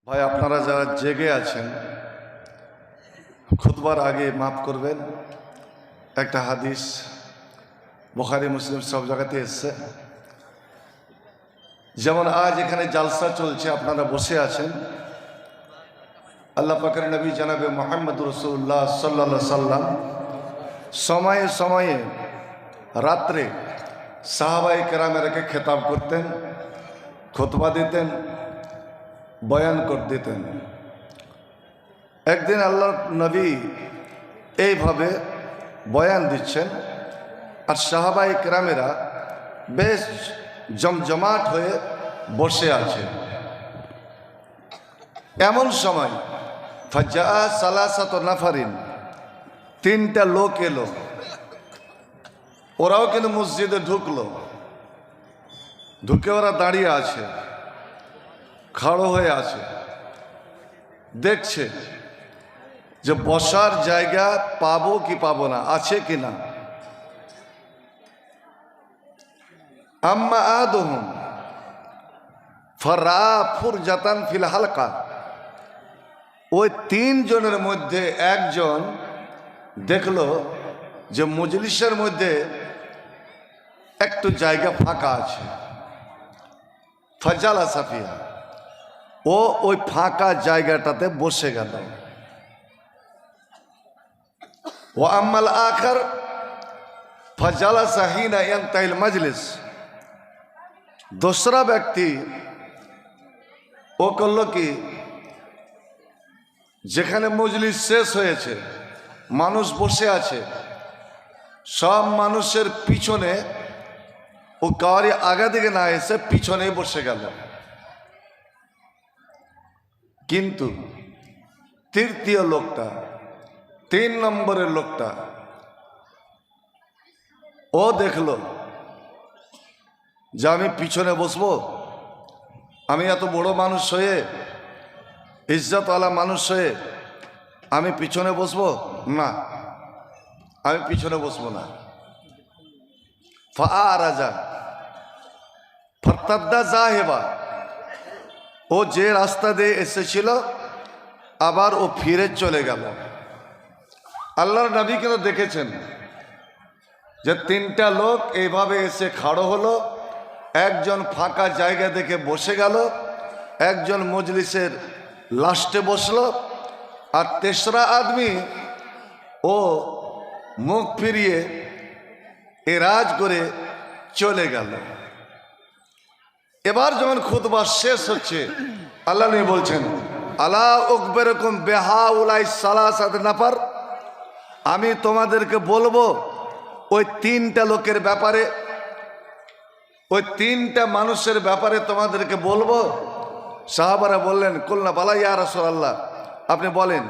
ভাই আপনারা যারা জেগে আছেন খুতবার আগে মাফ করবেন। একটা হাদিস বুখারী মুসলিম সব জায়গাতে এসছে। যেমন আজ এখানে জালসা চলছে, আপনারা বসে আছেন, আল্লাহ পাকের নবী জনাবে মুহাম্মদ রাসূলুল্লাহ সাল্লাল্লাহু আলাইহি সাল্লাম সময়ে সময়ে রাত্রে সাহাবায়ে কেরামেরকে খেতাব করতেন, খুতবা দিতেন, বয়ান করে দিতেন। একদিন আল্লাহর নবী এইভাবে বয়ান দিচ্ছেন আর সাহাবায়ে কেরামেরা বেশ জমজমাট হয়ে বসে আছে। এমন সময় ফাজা সালাসাত নাফারিন, তিনটা লোক এলো। ওরাও কিন্তু মসজিদে ঢুকলো, ঢুকে ওরা দাঁড়িয়ে আছে, খাড়ো হয়ে আছে, দেখছে যে বসার জায়গা পাবো কি পাবো না, আছে কি না। আম্মা আদহুম ফারা ফুরজাতান ফিল হালকা, ওই তিনজনের মধ্যে একজন দেখলো যে মজলিসের মধ্যে একটু জায়গা ফাঁকা আছে। ফাজালা সাফিয়া, ও ওই ফাঁকা জায়গাটাতে বসে গেল। ও আম্মাল আখার ফাজালা সাহিনা ইয়ানতাহিল মজলিস, दूसरा ব্যক্তি ও করল কি, যেখানে মজলিস শেষ হয়েছে, মানুষ বসে আছে, সব মানুষের পিছনে ও কারি আগা দিকে না এসে পিছনে বসে গেল। কিন্তু তৃতীয় লোকটা, 3 নম্বরের লোকটা, ও দেখলো যে আমি পিছনে বসবো, আমি এত বড় মানুষ হয়ে, ইজ্জতওয়ালা মানুষ হয়ে আমি পিছনে বসবো না, আমি পিছনে বসবো না। ফাআরাজা ফারতাদ্দা জাহেবা, ও যে রাস্তা দিয়ে এসেছিল আবার ও ফিরে চলে গেল। আল্লাহর নবী কিন্তু দেখেছেন যে 3টা লোক এইভাবে এসে খাড়ো হলো, একজন ফাঁকা জায়গা দেখে বসে গেল, একজন মজলিসের লাস্টে বসলো, আর তেসরা আদমি ও মুখ ফিরিয়ে এরাজ করে চলে গেল। এবার যখন খুতবা শেষ হচ্ছে, আল্লাহ নবী বলছেন, আলা উখবিরুকুম বিহাউলাই সালাসাত নাফার, আমি তোমাদেরকে বলবো ওই 3টা লোকের ব্যাপারে, ওই 3টা মানুষের ব্যাপারে তোমাদেরকে বলবো। সাহাবারা বললেন, কুলনা বালা ইয়া রাসূলুল্লাহ, আপনি বলেন।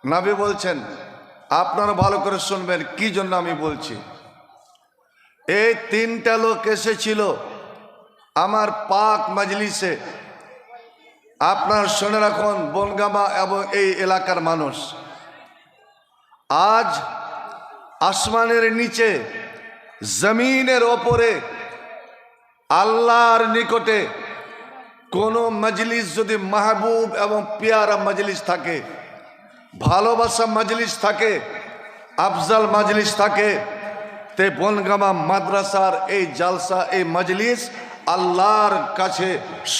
নবী বলছেন, আপনারা ভালো করে শুনবেন কি জন্য আমি বলছি। এই 3টা লোক এসেছিল আমার পাক মজলিসে। আপনার শুনে রাখুন বনগামা এবং এই এলাকার মানুষ, আজ আসমানের নিচে জমিনের ওপরে আল্লাহর নিকটে কোন মজলিস যদি মাহবুব এবং পিয়ারা মজলিস থাকে, ভালোবাসা মজলিস থাকে, আফজাল মজলিস থাকে, তে বনগামা মাদ্রাসার এই জালসা, এই মজলিস আল্লাহর কাছে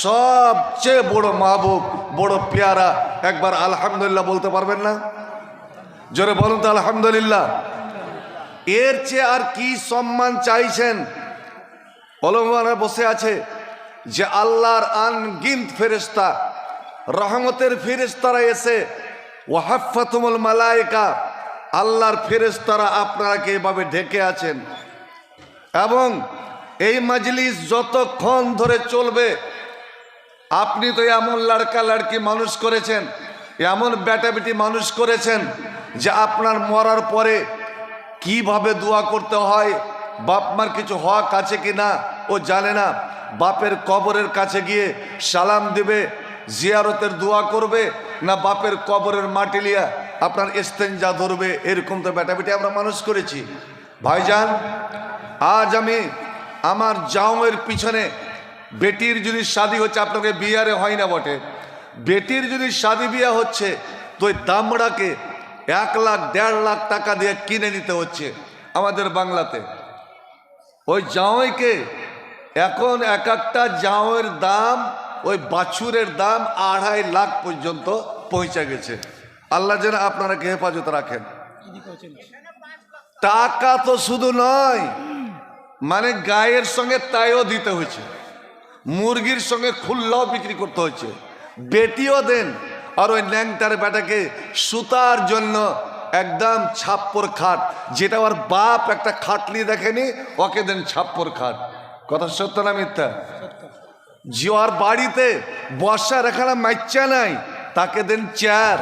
সবচেয়ে বড় মাহবুব, বড় পিয়ারা। একবার আলহামদুলিল্লাহ বলতে পারবেন না? জোরে বলুন তো আলহামদুলিল্লাহ। এর চেয়ে আর কি সম্মান চাইছেন? ওলামারা বসে আছে যে আল্লাহর আনগিনত ফেরেশতা, রহমতের ফেরেশতারা এসে ওয়াহাফাতুমুল মালায়েকা, আল্লাহর ফেরেশতারা আপনাকে এভাবে ঢেকে আছেন। এবং এই মজলিস যতক্ষণ ধরে চলবে, আপনি তো এমন লড়কা লড়কি মানুষ করেছেন, এমন বেটা বেটি মানুষ করেছেন যে আপনার মরার পরে কিভাবে দোয়া করতে হয়, বাপ মার কিছু হক আছে কি না ও জানে না, বাপের কবরের কাছে গিয়ে সালাম দিবে, জিয়ারতের দোয়া করবে, না বাপের কবরের মাটি লিয়া আপনার ইস্তেঞ্জা ধরবে। এরকম তো বেটা বেটি আমরা মানুষ করেছি। ভাইজান, আজ আমি আমার জাউমের পিছনে বেটির যদি শাদী হচ্ছে, আপনাকে বিয়ারে হয় না বটে, বেটির যদি শাদি বিয়া হচ্ছে তো ওই দামড়াকে 1 লাখ 1.5 লাখ টাকা দিয়ে কিনে নিতে হচ্ছে আমাদের বাংলাতে। ওই জামাইকে এখন এক একটা জামাইয়ের দাম, ওই বাছুরের দাম 2.5 লাখ পর্যন্ত পৌঁছে গেছে। আল্লাহ যেন আপনারাকে হেফাজত রাখেন। টাকা তো শুধু নয়, মানে গায়ের সঙ্গে তাইও দিতে হয়েছে, মুরগির সঙ্গে খুল্লাও বিক্রি করতে হচ্ছে, বেটিও দেন। আর ওই ন্যাংটার বেটাকে সুতার জন্য একদম ছাপ্পর খাট, যেটা ওর বাপ একটা খাটলি দেখেনি, ওকে দেন ছাপ্পর খাট। কথা সত্য না মিথ্যা? যে ওর বাড়িতে বসার এখানে মাইচা নাই, তাকে দেন চেয়ার।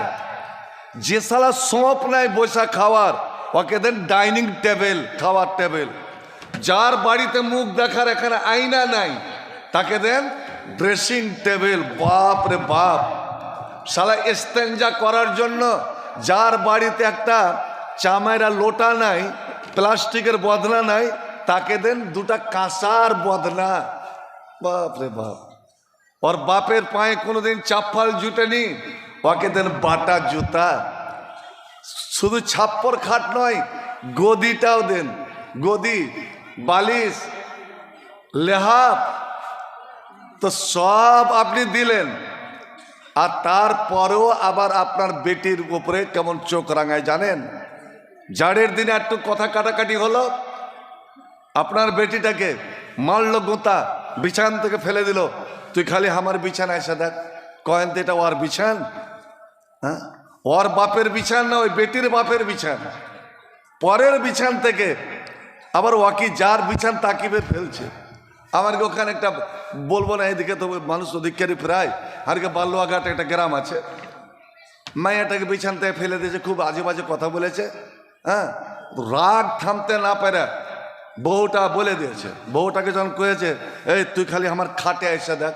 যে সালা সঁপ নাই বসা খাওয়ার, ওকে দেন ডাইনিং টেবিল, খাওয়ার টেবিল। যার বাড়িতে মুখ দেখার এখানে আয়না নাই, তাকে দেন ড্রেসিং টেবিল। বাপ রে বাপ! শালা ইস্তেঞ্জা করার জন্য যার বাড়িতে একটা চামাইরা লোটা নাই, প্লাস্টিকের বদনা নাই, তাকে দেন 2টা কাঁসার বদনা। বাপ রে বাপ! ওর বাপের পায়ে কোনোদিন চাপ্পাল জুটেনি, ওকে দেন বাটা জুতা। শুধু ছাপ্পর খাট নয়, গদিটাও দেন, গদি, বালিশ, লেহাপ, তো সব আপনি দিলেন। আর তারপরেও আবার আপনার বেটির উপরে কেমন চোখ রাঙায় জানেন? জাড়ের দিনে একটু কথা কাটাকাটি হলো, আপনার বেটিটাকে মারলো গোতা, বিছান থেকে ফেলে দিল। তুই খালি আমার বিছানা এসে দেখ। কয়েন তো এটা ওর বিছান? হ্যাঁ, ওর বাপের বিছান না, ওই বেটির বাপের বিছান। পরের বিছান থেকে আবার ওয়াকি যার বিছান তাকিবে ফেলছে। আমার ওখানে একটা, বলবো না এদিকে তো মানুষ অধিকারী প্রায়, আর কি বাল্যুয়াঘাট একটা গ্রাম আছে, মাইয়াটাকে বিছান থেকে ফেলে দিয়েছে, খুব আজে বাজে কথা বলেছে। হ্যাঁ, রাগ থামতে না পারে বউটা বলে দিয়েছে। বউটাকে যখন কয়েছে, এই তুই খালি আমার খাটে এসে দেখ,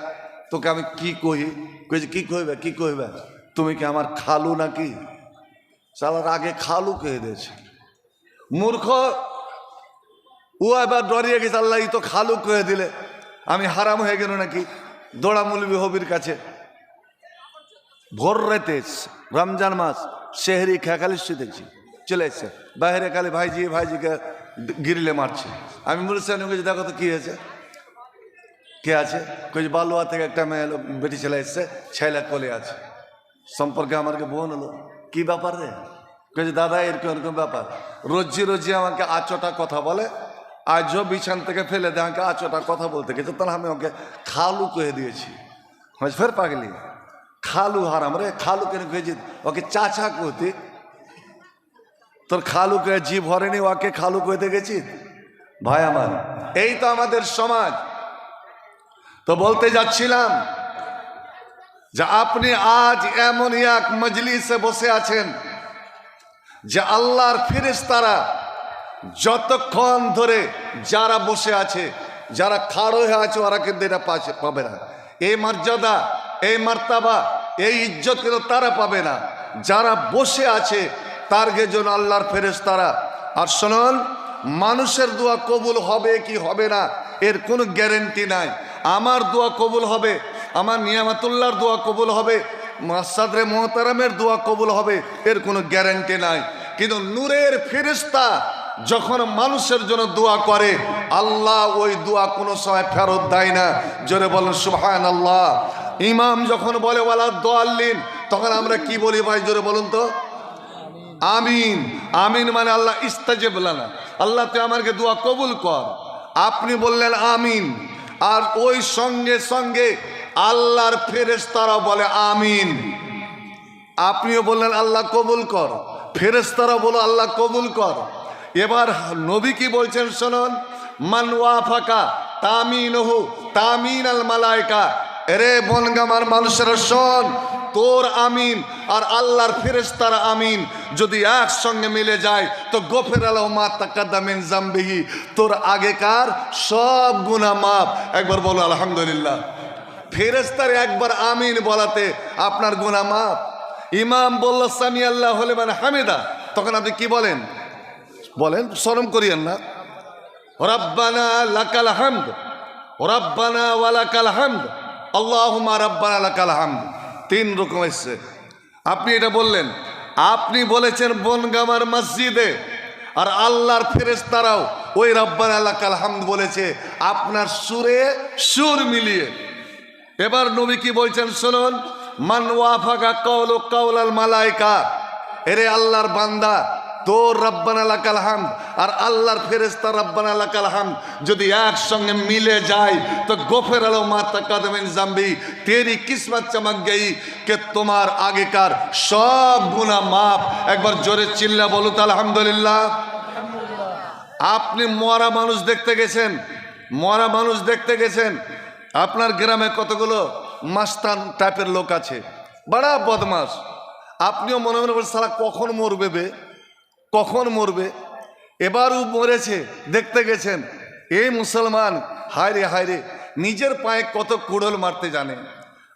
তোকে আমি কি কহি। কয়েছে কি কইবে, কি কইবে? তুমি কি আমার খালু নাকি? সালার আগে খালু কয়ে দিয়েছে। মূর্খ ও এবার ডরিয়ে গেছে, আল্লাহ ই তো খালু কয়ে দিলে, আমি হারাম হয়ে গেল নাকি? দৌড়া মুলবি হবির কাছে। ভোর রাতে রমজান মাস, শেহরি খেয়াখালি শুতেছি, চলে এসছে বাইরে, খালি ভাইজিকে গিরিলে মারছে। আমি বলছি দেখো তো কি হয়েছে, কে আছে? কই বালুয়া থেকে একটা মেয়ে বেটি ছেলে এসছে, ছেলে কোলে আছে। সম্পর্কে আমাকে বোন হলো, কি ব্যাপার রে? কই দাদা এরকম এরকম ব্যাপার। রোজি আমাকে আচটা কথা বলে, আজও বিছান থেকে ফেলে দেয়, আমাকে আচটা কথা বলতে গেছে, তাহলে আমি ওকে খালু কয়ে দিয়েছি। ফের পাগলি খালু হারাম রে, খালু কেন কয়েছি? ওকে চাচা কহতি। তোর খালু কে জি ভরেনি, ওকে খালু কইতে গেছি? ভাই আমার, এই তো আমাদের সমাজ। তো বলতে যাচ্ছিলাম যে আপনি আজ এমন এক মজলিসে বসে আছেন যে আল্লাহর ফেরেশতারা যতক্ষণ ধরে যারা বসে আছে, যারা খাড়ো হয়ে আছে, ওরা কিন্তু এটা পাবে না। এই মর্যাদা, এই মার্তাবা, এই ইজ্জত কিন্তু তারা পাবে না। যারা বসে আছে তার জন্য আল্লাহর ফেরেশতারা। আর শুনুন, মানুষের দোয়া কবুল হবে কি হবে না এর কোনো গ্যারেন্টি নাই। আমার দোয়া কবুল হবে, আমার নিয়ামতুল্লাহর দোয়া কবুল হবে, মাসাদরে মোহতারামের দোয়া কবুল হবে, এর কোনো গ্যারেন্টি নাই। কিন্তু নূরের ফেরেশতা যখন মানুষের জন্য দোয়া করে, আল্লাহ ওই দোয়া কোনো সময় ফেরত দেয় না। জোরে বলেন সুবহানাল্লাহ। ইমাম যখন বলে ওয়ালা দাল্লিন, তখন আমরা কি বলি ভাই? জোরে বলুন তো। আমিন। আমিন মানে আল্লাহ ইস্তাজিব লানা, আল্লাহ তুই আমাকে দোয়া কবুল কর। আপনি বললেন আমিন, আর ওই সঙ্গে সঙ্গে আল্লাহর ফেরেশতারা বলে আমিন। আপনিও বললেন আল্লাহ কবুল কর, ফেরেশতারা বলো আল্লাহ কবুল কর। এবার নবী কি বলছেন শুনুন, মান ওয়াফাকা তামিনহু তামিন আল মালায়েকা। এরে বনগামার মানুষেরা শোন, তোর আমিন আর আল্লাহর ফেরেশতার আমিন যদি একসঙ্গে মিলে যায় তো গফির লাহু মা তাকাদ্দাম মিন যামবিহি, তোর আগেকার সব গুনাহ মাফ। একবার বলো আলহামদুলিল্লাহ। ফেরেশতার একবার আমিন বলাতে আপনার গুনাহ মাফ। ইমাম বলল সামি আল্লাহু লিমান হামিদা, তখন আপনি কি বলেন? বলেন, শরম করিয়েন না। রব্বানা লাকাল হামদ, রব্বানা ওয়া লাকাল হামদ, আল্লাহুম্মা রব্বানা লাকাল হামদ। তিন রকম এসছে। আপনি এটা বললেন, আপনি বলেছেন বনগামার মসজিদে, আর আল্লাহর ফেরেশতারাও ওই রব্বানা লাকাল হামদ বলেছে আপনার সুরে সুর মিলিয়ে। এবার নবী কি বলছেন শুনুন, মান ওয়াফাকা কাওলু কাওলাল মালায়েকা, এরে আল্লাহর বান্দা তোর রব্বানা লাকাল হামদ আর আল্লাহর ফেরেশতা রব্বানা লাকাল হামদ যদি একসঙ্গে মিলে যায় তো গোফের আলো মা তাকাদামিন জাম্বি, তেরি কিসমত চমক গই কে তোমার আগেকার সব গুনাহ মাফ। একবার জোরে চিল্লা বলো তো আলহামদুলিল্লাহ। আপনি মরা মানুষ দেখতে গেছেন, মরা মানুষ দেখতে গেছেন, আপনার গ্রামে কতগুলো মাস্তান টাইপের লোক আছে, বড় বদমাস। আপনিও মনে মনে বলছেন সালা কখন মরবে বে, কখন মরবে। এবার ও মরেছে, দেখতে গেছেন, এই মুসলমান হায় রে নিজের পায়ে কত কুড়োল মারতে জানে।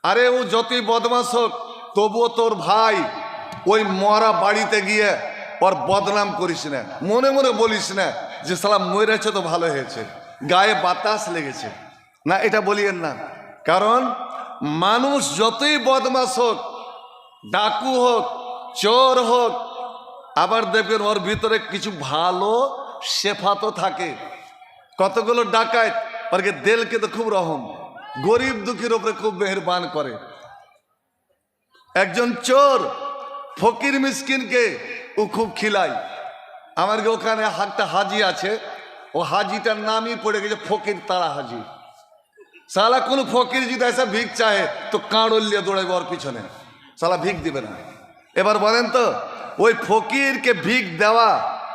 আরে ও যতই বদমাস হোক তবুও তোর ভাই ওই মরা বাড়িতে গিয়ে ওর বদনাম করিস না, মনে মনে বলিস না যে সালা মরেছে তো ভালো হয়েছে, গায়ে বাতাস লেগেছে না, এটা বলিয়েন না। কারণ মানুষ যতই বদমাস হোক, ডাকু হোক, চোর হোক, আবার দেখবেন ওর ভিতরে কিছু ভালো শেফাতো থাকে। কতগুলো ডাকাত ওরকে দিলকে তো খুব রহম, গরিব দুঃখীর উপরে খুব মেহেরবান করে। একজন চোর ফকির মিসকিনকে ও খুব খিলায়। আমার ওখানে একটা হাজি আছে, ও হাজিটার নামই পড়ে গেছে ফকির তারা হাজি। সালা কোনো ফকির যদি এসে ভিক চাহে তো কাঁড়ল নিয়ে দৌড়াবে ওর পিছনে, সালা ভিক দিবে না। এবার বলেন তো ওই ফকিরকে ভিক দেওয়া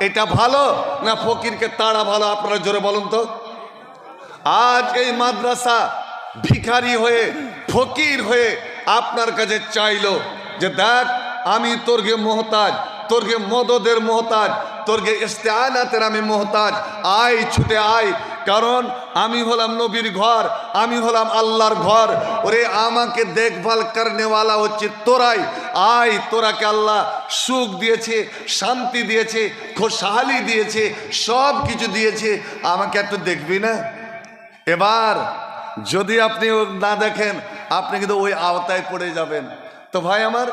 এটা ভালো না ফকিরকে তাড়া ভালো? আপনারা জোরে বলুন তো। আজ এই মাদ্রাসা ভিখারি হয়ে ফকির হয়ে আপনার কাছে চাইলো যে দেখ আমি তোরকে মোহতাজ, তোরকে মদদের মোহতাজ, তোরকে ইস্তেআনাতের আমি মোহতাজ, আয় ছুটে আয়। কারণ আমি হলাম নবীর ঘর, আমি হলাম আল্লাহর ঘর। ওরে আমাকে দেখভাল করনেওয়ালা হচ্ছে তোরাই। আয়, তোরাকে আল্লাহ সুখ দিয়েছে, শান্তি দিয়েছে, খুশহালি দিয়েছে, সব কিছু দিয়েছে, আমাকে একটু দেখবি না? এবার যদি আপনি না দেখেন আপনি কিন্তু ওই আওতায় পড়ে যাবেন। তো ভাই আমার,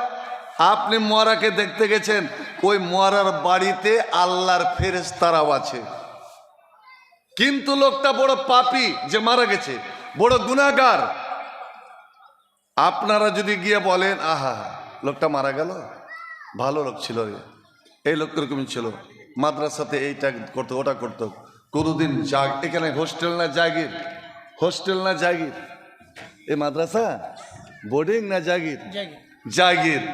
আপনি মরাকে দেখতে গেছেন, ওই মরার বাড়িতে আল্লাহর ফেরেশতারাও আছে, কিন্তু লোকটা বড় পাপী যে মারা গেছে, বড় গুনাহগার। আপনারা যদি গিয়ে বলেন আহা লোকটা মারা গেল, ভালো লোক ছিল রে, এই লোক এরকমই ছিল, মাদ্রাসাতে এইটা করতো ওটা করতো, কোনোদিন এখানে হোস্টেল না জাগির, হোস্টেল না জাগির, এই মাদ্রাসা বোর্ডিং না জাগির? জাগির।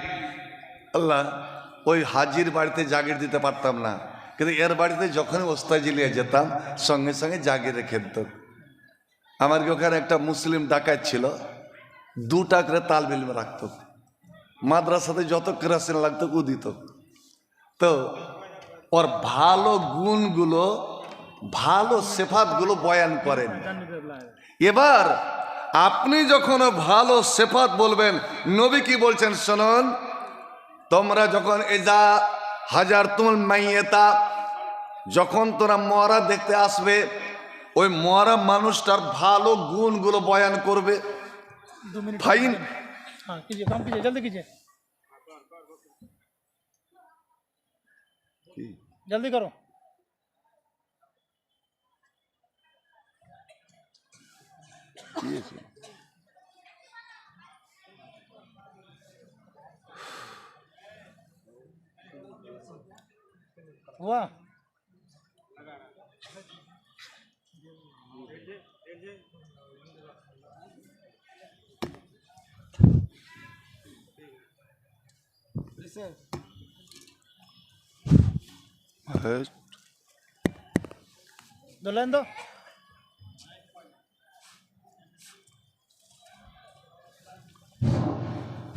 আল্লাহ, ওই হাজির বাড়িতে জাগির দিতে পারতাম না, কিন্তু এর বাড়িতে যখনই ওস্তাজি নিয়ে যেতাম সঙ্গে সঙ্গে জাগিরে খেত। আমার ওখানে একটা মুসলিম ডাকাত ছিল, 2 টাকা তালবিল রাখত, মাদ্রাসাতে যত কেরাসিন লাগতো ও দিত। তো ওর ভালো গুণগুলো, ভালো সেফাতগুলো বয়ান করেন। এবার আপনি যখন ভালো সেফাত বলবেন, নবী কি বলছেন শুনুন, তোমরা যখন এজা হাজার তুল মাইয়েতা, যখন তোরা মরা দেখতে আসবে, ওই মরা মানুষটার ভালো গুণগুলো বয়ান করবে। ফাইন जल्दी करो। हुआ दुल्हन दो।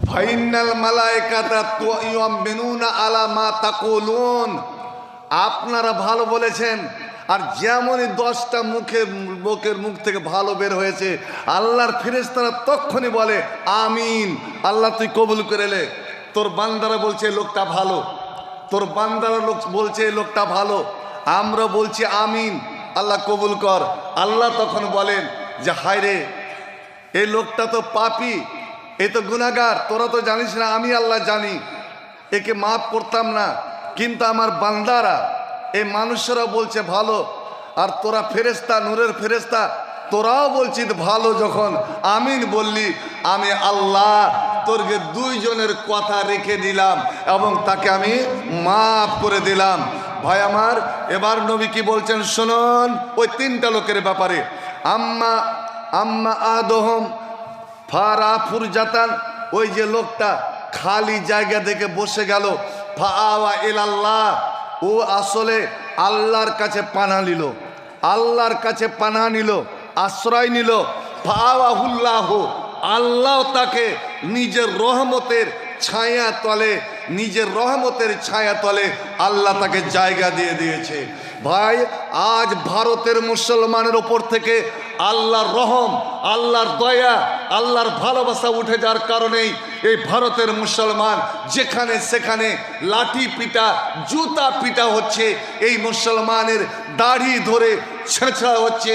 ফাইনাল মালায়েকাতা তুয়ামিনুনা আলা মা তাকুলুন, আপনারা ভালো বলেছেন। আর যেমনই 10টা মুখের মুখ থেকে ভালো বের হয়েছে, আল্লাহর ফেরেশতারা তখনই বলে আমিন, আল্লাহ তুই কবুল করে লে। তোর বান্দারা বলছে লোকটা ভালো, তোর বান্দারা লোক বলছে লোকটা ভালো, আমরা বলছি আমিন, আল্লাহ কবুল কর। আল্লাহ তখন বলেন যে হায় রে, এই লোকটা তো পাপী, এ তো গুনাহগার, তোরা তো জানিস না, আমি আল্লাহ জানি, একে মাফ করতাম না। কিন্তু আমার বান্দারা, এই মানুষেরা বলছে ভালো, আর তোরা ফেরেশতা, নূরের ফেরেশতা, তোরাও বলছিস ভালো। যখন আমিন বললি, আমি আল্লাহ তোরকে দুইজনের কথা রেখে দিলাম এবং তাকে আমি মাফ করে দিলাম। ভাই আমার, এবার নবী কি বলছেন শুনুন, ওই তিনটা লোকের ব্যাপারে। আম্মা আদহম ফারা ফুরজাতান, ওই যে লোকটা খালি জায়গা থেকে বসে গেল, ফাআওয়া ইলাল্লাহ, ও আসলে আল্লাহর কাছে পানা নিল, আল্লাহর কাছে পানা নিল, আশ্রয় নিল। ফাআওয়াহুল্লাহ, আল্লাহ তাকে নিজের রহমতের ছায়া তলে, নিজের রহমতের ছায়া তলে আল্লাহ তাকে জায়গা দিয়ে দিয়েছে। ভাই, আজ ভারতের মুসলমানের ওপর থেকে আল্লাহর রহম, আল্লাহর দয়া, আল্লাহর ভালোবাসা উঠে যাওয়ার কারণেই এই ভারতের মুসলমান যেখানে সেখানে লাঠি পিটা, জুতা পিটা হচ্ছে, এই মুসলমানের দাড়ি ধরে ছেঁচা হচ্ছে।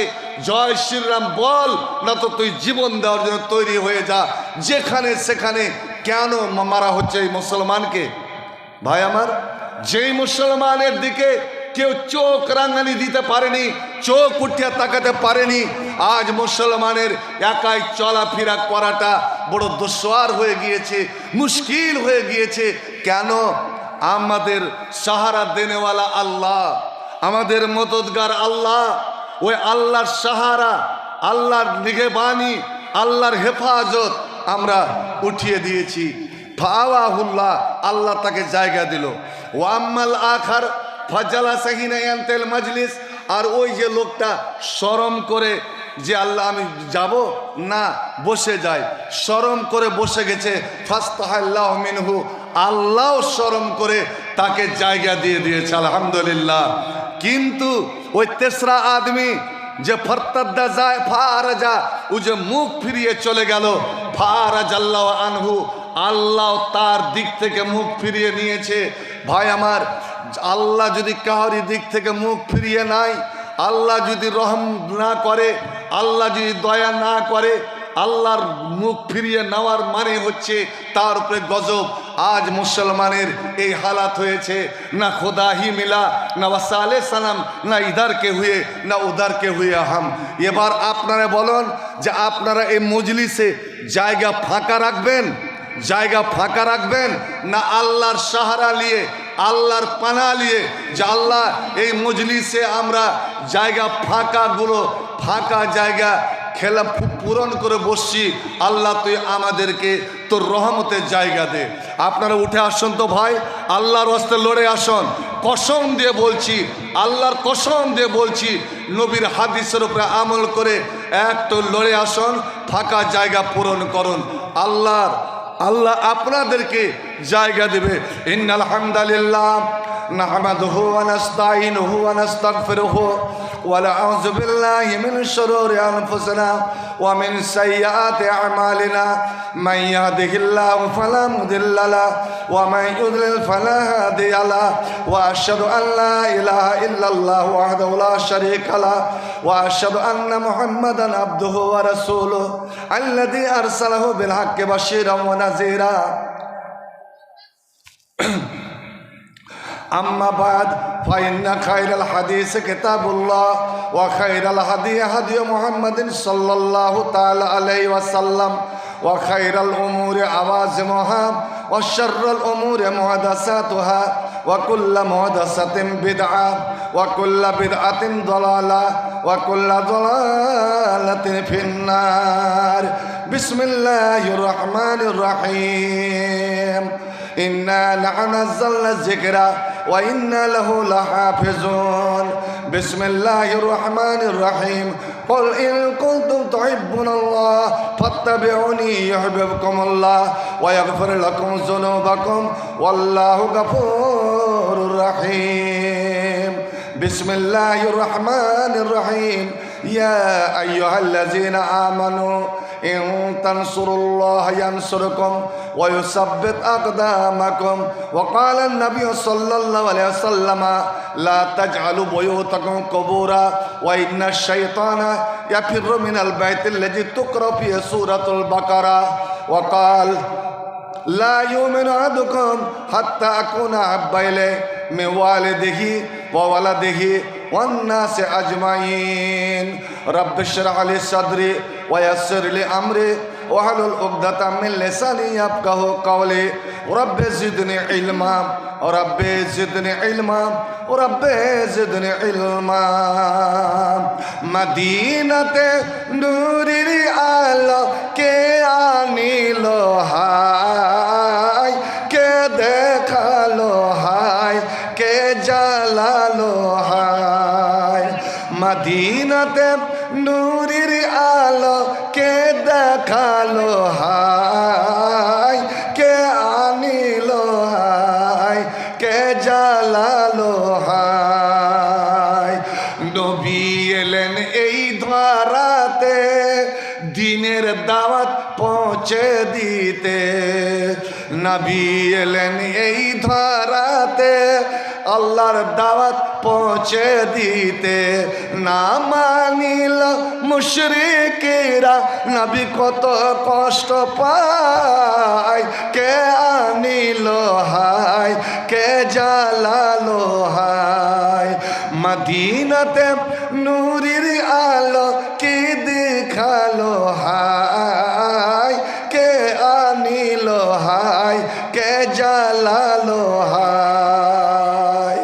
জয় শ্রীরাম বল, না তো তুই জীবন দেওয়ার জন্য তৈরি হয়ে যা। যেখানে সেখানে কেন মারা হচ্ছে এই মুসলমানকে? ভাই আমার, যেই মুসলমানের দিকে কেউ চোখ রাঙানি দিতে পারেনি, চোখ উঠিয়া তাকাতে পারেনি, আজ মুসলমানের একাই চলাফেরা করাটা বড় দুঃসর হয়ে গিয়েছে, মুশকিল হয়ে গিয়েছে। কেন? আমাদের সাহারা দেনেওয়ালা আল্লাহ, আমাদের মদদগার আল্লাহ, ওই আল্লাহর সাহারা, আল্লাহর নিগেবানি, আল্লাহর হেফাজত আমরা উঠিয়ে দিয়েছি। ফাওয়াহুল্লাহ, আল্লাহ তাকে জায়গা দিল। ওয়াম্মাল আখার ফাজালা সাহিনা ইয়ান্তেল মাজলিস, আর ওই যে লোকটা শরম করে যে আল্লাহ আমি যাব না, বসে যায়, শরম করে বসে গেছে। ফাস্তাহাল্লাহ মিনহু, আল্লাহ শরম করে তাকে জায়গা দিয়ে দিয়েছে, আলহামদুলিল্লাহ। কিন্তু ওই তেসরা আদমি যে ফরতাদ্দা যায় ফারাজা, ও যে মুখ ফিরিয়ে চলে গেল, ফারাজাল্লাহু আনহু, আল্লাহ তার দিক থেকে মুখ ফিরিয়ে নিয়েছে। ভাই আমার, আল্লাহ যদি কাহারি দিক থেকে মুখ ফিরিয়ে নেয়, আল্লাহ যদি রহম না করে, আল্লাহ যদি দয়া না করে, আল্লাহর মুখ ফিরিয়ে নেওয়ার মানে হচ্ছে তার উপরে গজব। আজ মুসলমানের এই হালাত হয়েছে, না খোদা হি মিলা, না ওয়াসালে সালাম, না ইধার কে হুয়ে না উধার কে হুয়ে হাম। এবার আপনারা বলুন যে আপনারা এই মজলিসে জায়গা ফাঁকা রাখবেন, জায়গা ফাঁকা রাখবেন, না আল্লাহর সাহারা নিয়ে, আল্লাহর পানা নিয়ে যে আল্লাহ এই মজলিসে আমরা জায়গা ফাঁকাগুলো, ফাঁকা জায়গা খেলা পূরণ করে বসছি, আল্লাহ তুই আমাদেরকে তোর রহমতের জায়গা দে। আপনারা উঠে আসুন তো ভাই, আল্লাহর রাস্তায় লড়ে আসুন। কসম দিয়ে বলছি, আল্লাহর কসম দিয়ে বলছি, নবীর হাদিসের উপরে আমল করে একটু লড়ে আসুন, ফাঁকা জায়গা পূরণ করুন, আল্লাহ আপনাদেরকে জায়গা দেবে। ইন্নাল হামদালিল্লাহ নাহমাদুহু ওয়া নাস্তাইনুহু ওয়া নাস্তাগফিরুহু ওয়া নাউযু বিল্লাহি মিন শুরুরি আনফুসিনা ওয়া মিন সাইয়্যাতি আমালিনা মান ইয়াহদিহিল্লাহু ফালা মুদিল্লা লাহু ওয়া মান ইউদ্লিল ফালা হাদিয়া লাহু ওয়া আশহাদু আন লা ইলাহা ইল্লাল্লাহু ওয়াহদাহু লা শারীকা লাহু ওয়া আশহাদু আন্না মুহাম্মাদান আবদুহু ওয়া রাসূলুহু আল্লাযী আরসালাহু বিল হাক্কি বাশীরান ওয়া নাযীরা। أما بعد فإن خير الحديث كتاب الله وخير الهدي هدي محمد صلى الله تعالى عليه وسلم وخير الأمور عوازمها وشر الأمور محدثاتها وكل محدثة بدعة وكل بدعة ضلالة وكل ضلالة في النار. بسم الله الرحمن الرحيم. إنا نحن نزلنا الذكر وإنا له لحافظون. بسم الله الرحمن الرحيم. قل إن كنتم تحبون الله فاتبعوني يحببكم الله ويغفر لكم ذنوبكم والله غفور رحيم. بسم الله الرحمن الرحيم. يا أيها الذين آمنوا إن تنصروا الله ينصركم ويثبت أقدامكم. وقال النبي صلى الله عليه وسلم لا تجعلوا بيوتكم قبورا وإن الشيطان يفر من البيت الذي تقرأ فيه سورة البقرة. ওয়াকাল লা ইউমিনু আহাদুকুম হাত্তা আকুনা আহাব্বা ইলাইহি মিন ওয়ালিদিহি ওয়া ওয়ালাদিহি ওয়ান নাসি আজমাইন। রব্বি ইশরাহ লি সাদরি ওয়া ইয়াসসির লি আমরি ওয়াহলুল উকদাতাম মিন লিসানি ইয়াফকাহু কওলি। রব্বি জিদনি ইলমা রব্বি জিদনি ইলমা রব্বি জিদনি ইলমা। মদিনাতে নূরের আলো কে আনিল হায়, কে দেখালো হায়, কে জ্বালালো হায়। মদিনাতে নূরের আলো কে দেখালো হায়, কে আনিল হায়, কে জ্বালালো হায়। নবী এলেন এই ধরাতে দিনের দাওয়াত পৌঁছে দিতে। নবী এলেন এই ধরাতে আল্লাহর দাওয়াত পৌঁছে দিতে। না মানিল মুশরিকেরা নবী কত কষ্ট পায়, কে আনিল হায়, কে জ্বালালো হায়। মদিনাতে নূরের আলো কে দেখালো হায়, কে আনিল হায়, কে জ্বালালো হায়।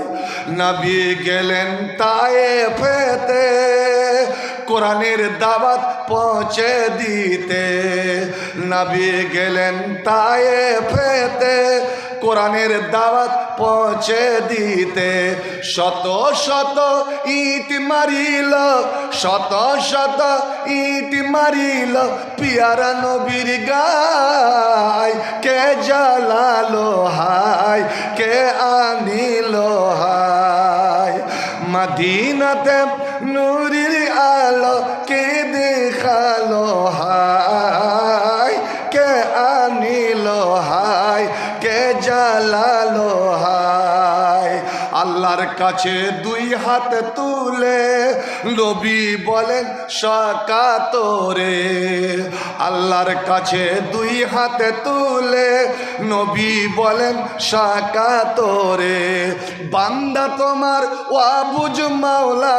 নবী গেলেন তায়েফেতে কোরআনের দাওয়াত পৌঁছে দিতে। নবী গেলেন তায়েফেতে কোরআনের দাওয়াত পৌঁছে দিতে। শত শত ইট মারিল, শত শত ইট মারিল পিয়ারা নবীর গায়, কে জ্বালালো হায়, কে আনিল হায়। মদিনাতে নূরের আলো কে দেখালো হায়, কে আনিল হায়, কে জ্বালালো হায়। আল্লাহর কাছে দুই হাত তুলে নবী বলেন সাকাতরে। আল্লাহর কাছে দুই হাত তুলে নবী বলেন সাকাতরে। বান্দা তোমার ওয়াবুজ মাওলা,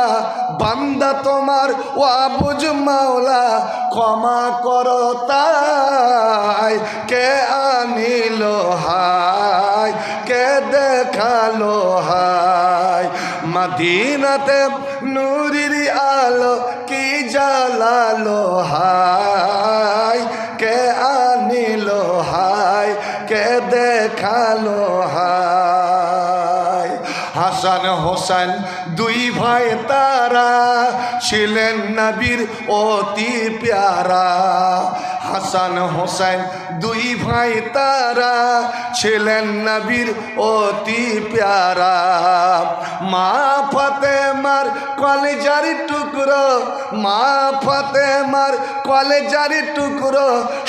বান্দা তোমার ওয়াবুজ মাওলা, ক্ষমা করো তাই, কে আনিল হায়, কে দেখালো হায়। মদিনাতে নূরের আলো কি জ্বালালো হায়, কে আনিল হায়, কে দেখালো হায়। হাসান হোসেন দুই ভাই তারা ছিলেন নবীর অতি প্যারা। হাসান হোসেন দুই ভাই তারা ছিলেন নবীর অতি প্যারা। মা ফাতেমার কলেজার টুকরো, মা ফাতেমার কলেজার টুকরো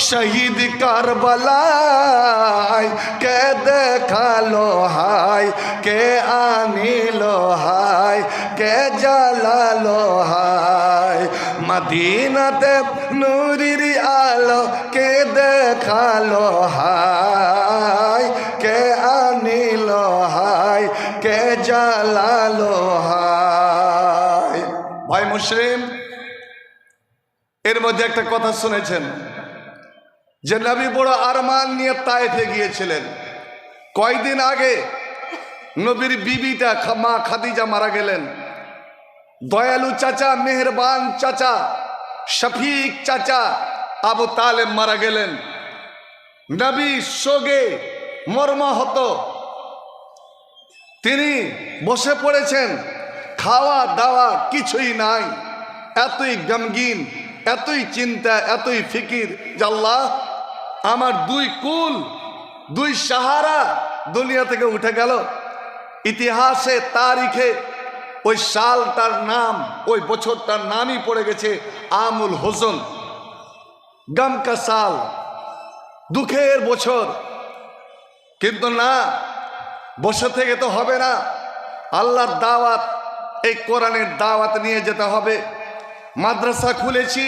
শহীদ কারবালায়, কে দেখালো হায়, কে আনিল হায়, কে জ্বালালো হায়। মদিনাতে নূরের আলো কে দেখালো হায়, কে আনিল হায়, কে জ্বালালো হায়। ভাই মুসলিম, এর মধ্যে একটা কথা শুনেছেন যে নবী বড় আরমান নিয়ে তায়েফে গিয়েছিলেন। কয়দিন আগে নবীর বিবিটা মা খাদিজা মারা গেলেন। দয়ালু চাচা, মেহেরবান চাচা, শফিক চাচা আবু তালেব মারা গেলেন। নবী শোকে মর্মাহত, তিনি বসে পড়েছেন, খাওয়া দাওয়া কিছুই নাই। এতই গমগিন, এতই চিন্তা, এতই ফিকির যে আল্লাহ আমার দুই কুল, দুই সাহারা দুনিয়া থেকে উঠে গেল। ইতিহাসে তারিখে ওই সালটার নাম, ওই বছরটার নামই পড়ে গেছে আমুল হোসন, গম কা সাল, দুঃখের বছর। কিন্তু না, বসে থেকে তো হবে না। আল্লাহর দাওয়াত, এই কোরআনের দাওয়াত নিয়ে যেতে হবে। মাদ্রাসা খুলেছি,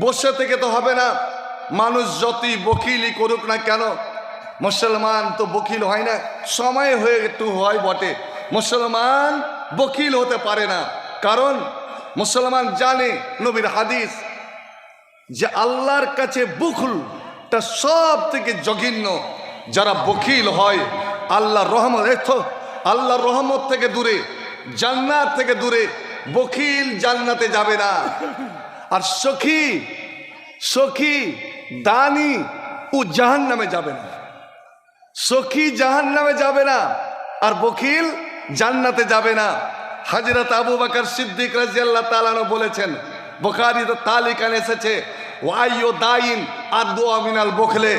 বসে থেকে তো হবে না। মানুষ যতই বকিলি করুক না কেন, মুসলমান তো বকিল হয় না, সময় হয়ে একটু হয় বটে, মুসলমান বকিল হতে পারে না। কারণ মুসলমান জানে নবীর হাদিস যে আল্লাহর কাছে বুখলটা সব থেকে জঘন্য। যারা বকিল হয় আল্লাহর রহমত, আল্লাহর রহমত থেকে দূরে, জান্নাত থেকে দূরে, বকিল জান্নাতে যাবে না। আর সখী দানি ও জাহান্নামে যাবে না, সখী জাহান্নামে যাবে না, আর বকিল জান্নাতে যাবে না। হযরত আবু বকর সিদ্দিক রাদিয়াল্লাহু তাআলা আনহু বলেছেন, বুখারীতে তালিকায় এসেছে, ওয়াইয়ু দাইন আদু মিনাল বখলে।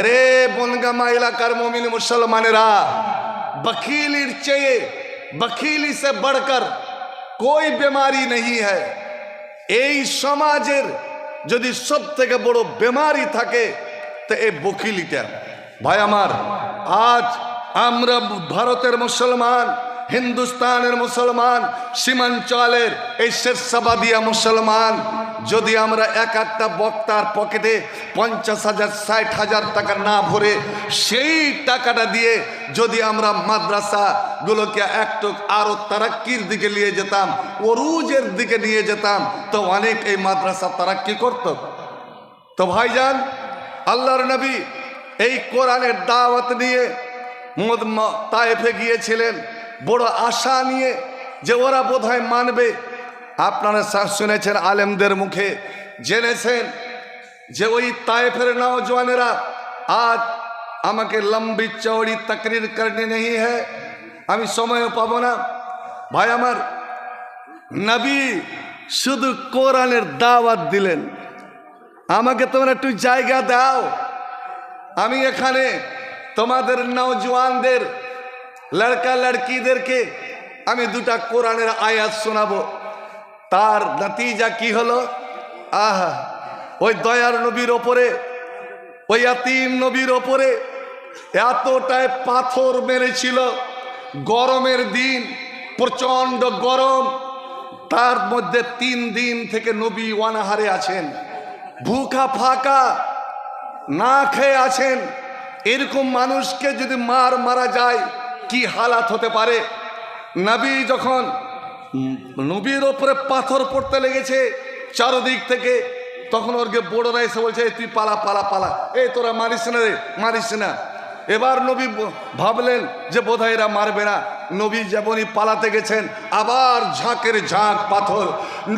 রে বনগামা এলাকার মুমিন মুসলমানেরা, বকিলির চেয়ে, বকিলি সে বড়কর কোই বেমারি নেই হ্যায়। এই সমাজের যদি সব থেকে বড় বেমারি থাকে তো এই বকিলিটা। ভাই আমার, আজ আমরা ভারতের মুসলমান, হিন্দুস্তানের মুসলমান, সীমাঞ্চলের এই শেরশাবাদিয়া মুসলমান, যদি আমরা এক একটা বক্তার পকেটে 50,000 60,000 টাকা না ভরে সেই টাকাটা দিয়ে যদি আমরা মাদ্রাসাগুলোকে একটু আরো তারাক্কির দিকে নিয়ে যেতাম, ওরুজের দিকে নিয়ে যেতাম, তো অনেক এই মাদ্রাসা তারাক্কি করত। তো ভাইজান, আল্লাহর নবী এই কোরআনের দাওয়াত নিয়ে তায়েফে গিয়েছিলেন বড় আশা নিয়ে যে ওরা বোধহয় মানবে। আপনারা শুনেছেন আলেমদের মুখে, জেনেছেন যে ওই তায়েফের নওজওয়ানেরা, আজ আমাকে লম্বি চৌড়ি তাকরির করনি নেই হ্যায়, আমি সময়ও পাবো না। ভাই আমার, নবী শুধু কোরআনের দাওয়াত দিলেন, আমাকে তোমরা একটু জায়গা দাও, আমি এখানে তোমাদের নওজওয়ানদের লড়কা লড়কিদেরকে আমি দুটা কোরআনের আয়াত শোনাবো। তার নতিজা কি হলো? আহা, ওই দয়ার নবীর ওপরে, ওই ইয়াতীম নবীর ওপরে এতটাই পাথর মেরেছিল। গরমের দিন, প্রচন্ড গরম, তার মধ্যে 3 দিন থেকে নবী অনাহারে আছেন, ভুখা ফাঁকা, না খেয়ে আছেন। এরকম মানুষকে যদি মারা যায় কি হালাত হতে পারে? নবী যখন, নবীর ওপরে পাথর পড়তে লেগেছে চারদিক থেকে, তখন ওরকে বড়রা এসে বলছে, তুই পালা পালা পালা, এই তোরা মারিস না রে, মারিস না। এবার নবী ভাবলেন যে বোধহয় এরা মারবে না। নবী যেমনই পালাতে গেছেন, আবার ঝাঁকের ঝাঁক পাথর,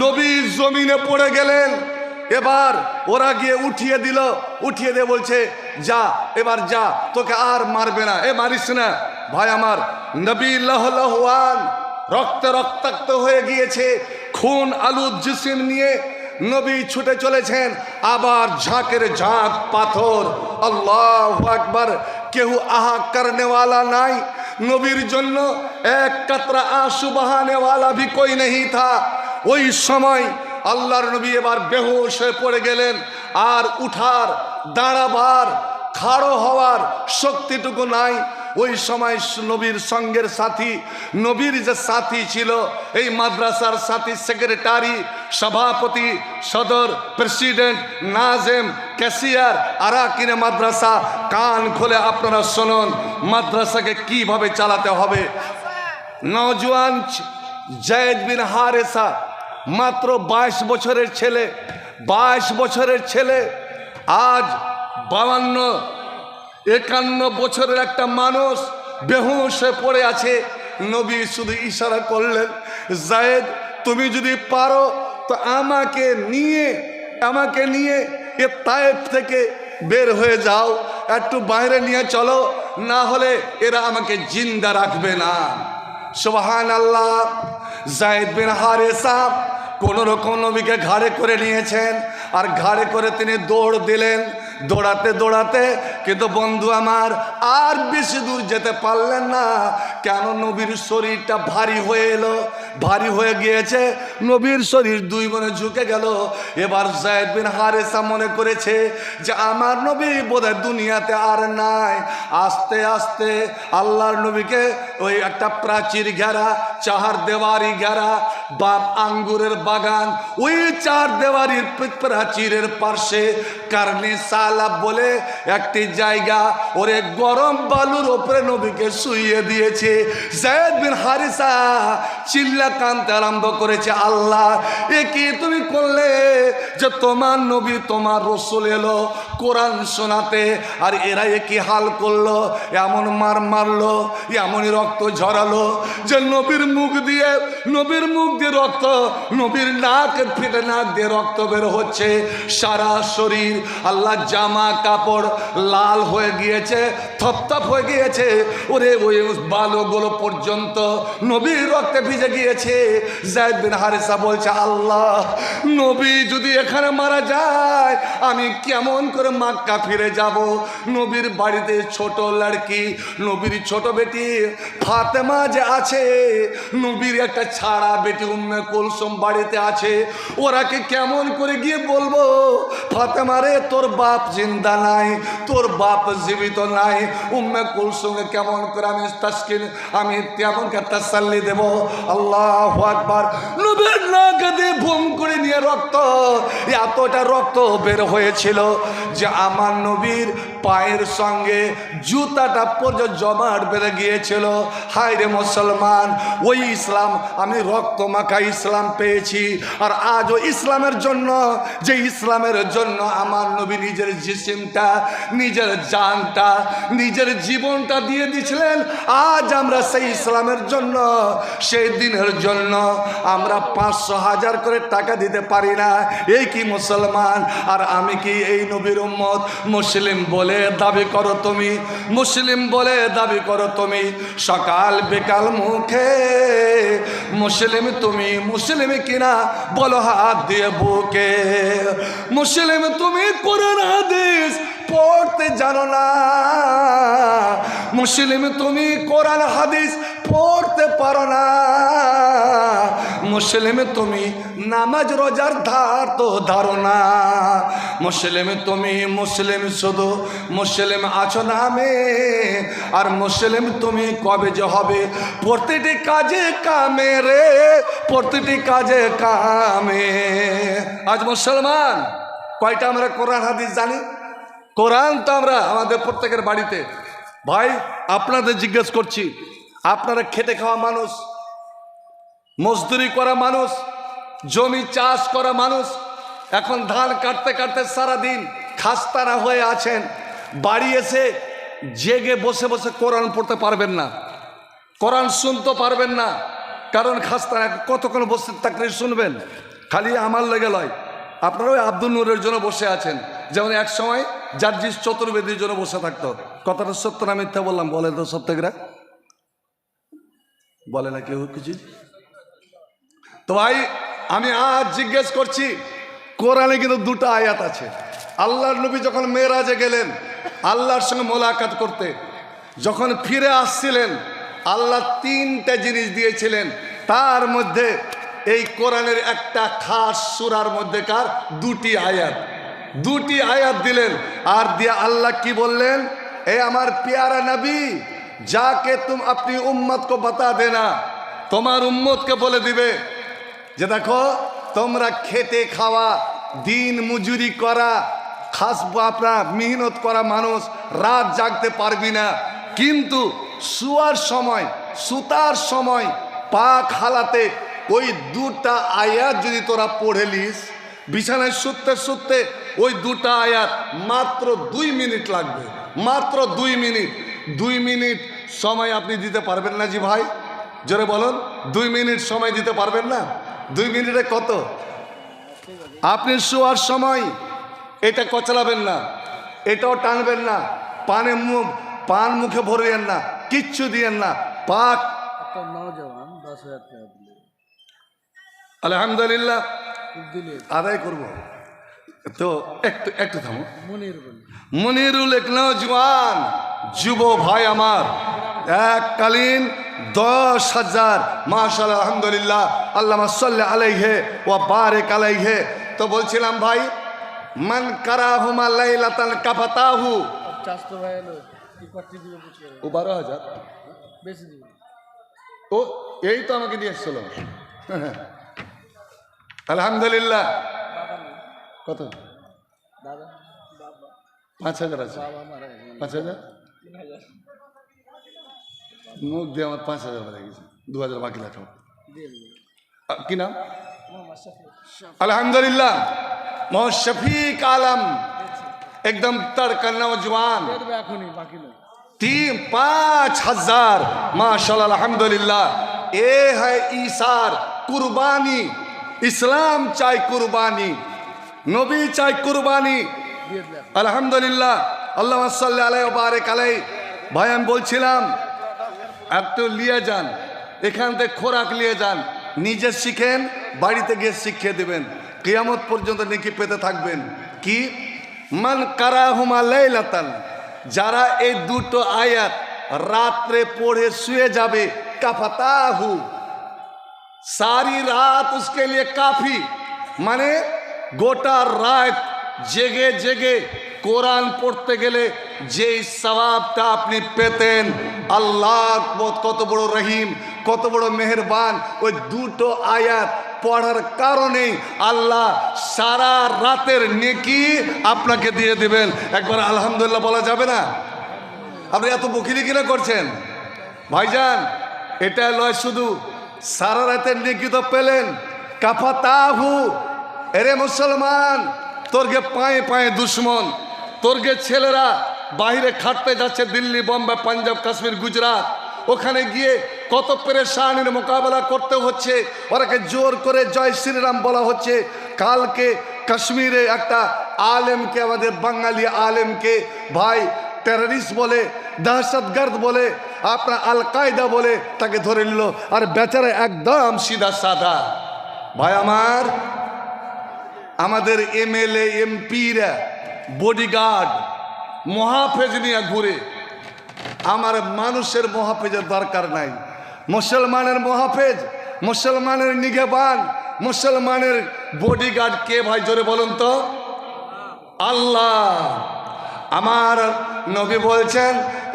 নবী জমিনে পড়ে গেলেন। এবার ওরা গিয়ে উঠিয়ে দিল, উঠিয়ে দিয়ে বলছে, যা এবার যা, তোকে আর মারবে না, এ মারিস না। ভাই আমার, নবী লাহলাহান রক্তে রক্তাক্ত হয়ে গিয়েছে, খুন আলুদ জিসিম নিয়ে নবী ছুটে চলেছেন, আবার ঝাঁকের ঝাঁক পাথর। আল্লাহু আকবার। কেউ আহা করনে वाला নাই, নবীর জন্য এক কাতরা আঁসু বহানে वाला भी कोई नहीं था। ওই সময় আল্লাহর নবী এবার বেহুশ হয়ে পড়ে গেলেন, আর উঠার, দাঁড়াবার, খাড়ো হওয়ার শক্তিটুকু নাই। ওই সময় নবীর সঙ্গের সাথী, নবীর যে সাথী ছিল, এই মাদ্রাসার সাথী, সেক্রেটারি, সভাপতি, সদর, প্রেসিডেন্ট, নাজেম, ক্যাশিয়ার, আরাকিনে মাদ্রাসা, কান খুলে আপনারা শুনুন মাদ্রাসাকে কিভাবে চালাতে হবে। নওজোয়ান জায়েদ বিন হারেসা, মাত্র 22 বছরের ছেলে, 22 বছরের ছেলে, আজ 52-51 বছরের একটা মানুষ বেহুশ হয়ে পড়ে আছে। নবী শুধু ইশারা করলেন, জায়েদ তুমি যদি পারো তো আমাকে নিয়ে এ তায়েফ থেকে বের হয়ে যাও, একটু বাইরে নিয়ে চলো, না হলে এরা আমাকে জিন্দা রাখবে না। সুবহানাল্লাহ। জায়েদ বিন হারেসা কোন রকম নবীকে ঘাড়ে করে নিয়েছেন, আর ঘাড়ে করে তিনি দৌড় দিলেন। দৌড়াতে দৌড়াতে কিন্তু বন্ধু আমার আর বেশি দূর যেতে পারলেন না। কেন? নবীর শরীরটা ভারী হয়ে এলো, ভারী হয়ে গিয়েছে, নবীর শরীর দুই গুণে ঝুঁকে গেল। এবার যায়েদ বিন হারেসা মনে করেছে যে আমার নবী বোধহয় দুনিয়াতে আর নাই। আস্তে আস্তে আল্লাহর নবীকে ওই একটা প্রাচীর ঘেরা, চার দেওয়ারি ঘেরা বাপ আঙ্গুরের বাগান, ওই চার দেওয়ারির প্রাচীরের পাশে কারণে সালাব বলে একটি জায়গা, ওরে গরম বালুর ওপরে নবীকে শুইয়ে দিয়েছে। যায়েদ বিন হারিসা চিল্লা কানতে আরম্ভ করেছে, আল্লাহ এ কি তুমি করলে যে তোমার নবী তোমার রসুল এলো কোরআন শোনাতে, আর এরা এ কি হাল করলো, এমন মার মারলো, এমনই রক্ত ঝরালো যে নবীর মুখ দিয়ে রক্ত, নবীর নাক ফেটে নাক দিয়ে রক্ত বের হচ্ছে, সারা শরীর আল্লাহ জামা কাপড় লাল হয়ে গিয়েছে, থপথপ হয়ে গিয়েছে, ওরে ওই বালুগুলো পর্যন্ত নবীর রক্তে ভিজে গিয়েছে। যায়েদ বিন হারিসা বলছে, আল্লাহ নবী যদি এখানে মারা যায় আমি কেমন করে মক্কা ফিরে যাব। নবীর বাড়িতে ছোট লড়কি, নবীর ছোট বেটি ফাতেমা যে আছে, নবীর একটা ছাড়া বেটি উম্মে কুলসুম বাড়িতে আছে, ওরাকে কেমন করে গিয়ে বলবো ফাতেমা রে তোর বাপ জিন্দা নাই, তোর বাপ জীবিত নাই। উম্মে কুলসুমকে কেমন করে আমি তাসকিন, আমি কেমন করে তাসাল্লি দেব। আল্লাহু আকবার। নবীর নাক দিয়ে ভুম করে নিয়ে রক্ত, এতটা রক্ত বের হয়েছিল যে আমার নবীর পায়ের সঙ্গে জুতাটা পর্যন্ত জমাট বেড়ে গিয়েছিল। হায় রে মুসলমান, ওই ইসলাম, আমি রক্ত মাখা ইসলাম পেয়েছি, আর আজও ইসলামের জন্য, যে ইসলামের জন্য আমার নবী নিজের জিসিমটা, নিজের জানটা, নিজের জীবনটা দিয়ে দিয়েছিলেন, আজ আমরা সেই ইসলামের জন্য, সেই দিনের জন্য আমরা 500,000 করে টাকা দিতে পারি না। এই কি মুসলমান? আর আমি কি এই নবীর উম্মত? মুসলিম বলে দাবি করো তুমি, মুসলিম বলে দাবি করো তুমি, সকাল বিকাল মুখে মুসলিম তুমি, মুসলিম কিনা বলো হাত দিয়ে বুকে। মুসলিম তুমি, কোরআন হাদিস পড়তে জানো না, মুসলিম তুমি কোরআন হাদিস পড়তে পারো না, মুসলিম তুমি নামাজ রোজার ধার তো ধারো না, মুসলিম তুমি, মুসলিম শুধু মুসলিম আছো নামে, আর মুসলিম তুমি কবে যে হবে প্রতিটি কাজে কামে রে, প্রতিটি কাজে কামে। আজ মুসলমান কয়টা আমরা কোরআন হাদিস জানি? কোরআন তো আমরা আমাদের প্রত্যেকের বাড়িতে। ভাই আপনাদের জিজ্ঞেস করছি, আপনারা খেটে খাওয়া মানুষ, মজদুরি করা মানুষ, জমি চাষ করা মানুষ, এখন ধান কাটতে কাটতে সারাদিন খাস্তারা হয়ে আছেন, বাড়ি এসে জেগে বসে বসে কোরআন পড়তে পারবেন না, কোরআন শুনতে পারবেন না, কারণ খাস্তারা কতক্ষণ বসে তাকরির শুনবেন? খালি আমার লেগে লয়, আপনারা ওই আব্দুল নূরের জন্য বসে আছেন, যেমন এক সময় জার্জিস চতুর্বেদীর জন্য বসে থাকতো। কথাটা সত্য না মিথ্যা বললাম? বলে তো সত্যিকরা বলে না কেউ কিছু। তো ভাই আমি আজ জিজ্ঞেস করছি, কোরআনে কিন্তু দুটো আয়াত আছে। আল্লাহর নবী যখন মেরাজে গেলেন আল্লাহর সঙ্গে মোলাকাত করতে, যখন ফিরে আসছিলেন আল্লাহ 3টে জিনিস দিয়েছিলেন, তার মধ্যে এই কোরআনের একটা খাস সূরার মধ্যেকার 2টি আয়াত দিলেন। আর দিয়ে আল্লাহ কি বললেন, এ আমার প্যারা নবী, যাকে তুম আপনি উম্মত কো বাতা দেনা, তোমার উম্মতকে বলে দিবে যে দেখো তোমরা খেটে খাওয়া, দিন মজুরি করা, খাস আপনার মেহনত করা মানুষ, রাত জাগতে পারবি না, কিন্তু শুয়ার সময়, সুতার সময় পাক হালাতে ওই 2টা আয়াত যদি তোরা পড়ে লিস, বিছানায় শুতে শুতে ওই 2টা আয়াত মাত্র 2 মিনিট লাগবে, মাত্র 2 মিনিট। 2 মিনিট সময় আপনি দিতে পারবেন না জি ভাই? জোরে বলুন, 2 মিনিট সময় দিতে পারবেন না? 2 মিনিটে কত? আপনি শোয়ার সময় এটা কচলাবেন না, এটাও টানবেন না, পান মুখে ভরবেন না, কিচ্ছু দিয়েন না, পাক। নওজওয়ান 10,000 টাকা দিলে আলহামদুলিল্লাহ দিলে আদায় করব। তো একটু থামো। মনিরুল এক নওজওয়ান যুব ভাই আমার এককালীন 10,000 মাশাআল্লাহ আলহামদুলিল্লাহ আল্লাহুম্মা সাল্লি আলাইহি ওয়া বারিক আলাইহি। তো বলছিলাম ভাই, মান কারাহুমা লাইলাতান কাফাতাহু, চাস্তো ভাই এলো কি করতে দিবে বুঝে ও 12,000 বেশি দিবে। ও এই তো আমাকে দিয়ে এসছিল আলহামদুলিল্লাহ। কত? দাদা বাবা 5,000 আছে। বাবা মারা গেছে 5,000 মুখ দিয়ে আমার 5,000 হয়ে গেছে, 2,000 বাকি রাখো। দিয়ে দিবে কি নাম? মোহাম্মদ শফি আলহামদুলিল্লাহ মোহাম্মদ শফিক আলম, একদম তড়কা নওজওয়ান। দিয়ে দেবে এখনই, বাকি নয়। 5,000 माशाल्लाह अल्हम्दुलिल्लाह। ये है ईसार कुर्बानी। इस्लाम चाहे कुर्बानी, नबी चाहे कुर्बानी। দিয়ে দেবে আলহামদুলিল্লাহ আল্লাহুম্মা সাল্লি আলাইহি ওয়া বারিক আলাইহি। ভাই আমি বলছিলাম একটু নিয়ে যান, এখান থেকে খোরাক নিয়ে যান, নিজে শিখেন, বাড়িতে গিয়ে শিখিয়ে দেবেন, কিয়ামত পর্যন্ত নেকি পেতে থাকবেন। কি? মান কারাহুমা লাইলাতান, যারা এই দুটো আয়াত রাত্রে পড়ে শুয়ে যাবে, কাফাতাহু, सारी रात उसके लिए काफी, মানে গোটা রাত জেগে জেগে কোরআন পড়তে গেলে যে সওয়াবটা আপনি পেতেন, আল্লাহ কত বড় রহিম, কত বড় মেহেরবান। ওই দুটো আয়াত পড়ার কারণে আল্লাহ সারা রাতের নেকি আপনাকে দিয়ে দিবেন। একবার আলহামদুলিল্লাহ বলা যাবে না? আপনি এত বকিলি কিনা করছেন ভাইজান? এটা লয় শুধু সারা রাতের নেকি তো পেলেন, কাফাতাহু। এরে মুসলমান, তোরকে পায়ে পায়ে দুশ্মন, তোরকে ছেলেরা বাইরে খাটতে যাচ্ছে, দিল্লি, বোম্বে, পাঞ্জাব, কাশ্মীর, গুজরাট, ওখানে গিয়ে কত পেরেশানির মোকাবেলা করতে হচ্ছে, ওরাকে জোর করে জয় শ্রীরাম বলা হচ্ছে। কালকে কাশ্মীরে একটা আলেমকে, আমাদের বাঙালি আলেমকে ভাই টেররিস্ট বলে, দহশতগর্দ বলে, আপনার আল কায়দা বলে তাকে ধরে নিল। আর বেচারা একদম সিধা সাদা। ভাই আমার, আমাদের এমএলএ এমপিরা বডিগার্ড মহাফেজ নিয়ে ঘুরে। আমার মানুষের মহাফেজের দরকার নাই, মুসলমানের মহাফেজ, মুসলমানের নিগেবান, মুসলমানের বডিগার্ড কে ভাই? জোরে বলুন তো। আল্লাহ। আমার নবী বলছেন,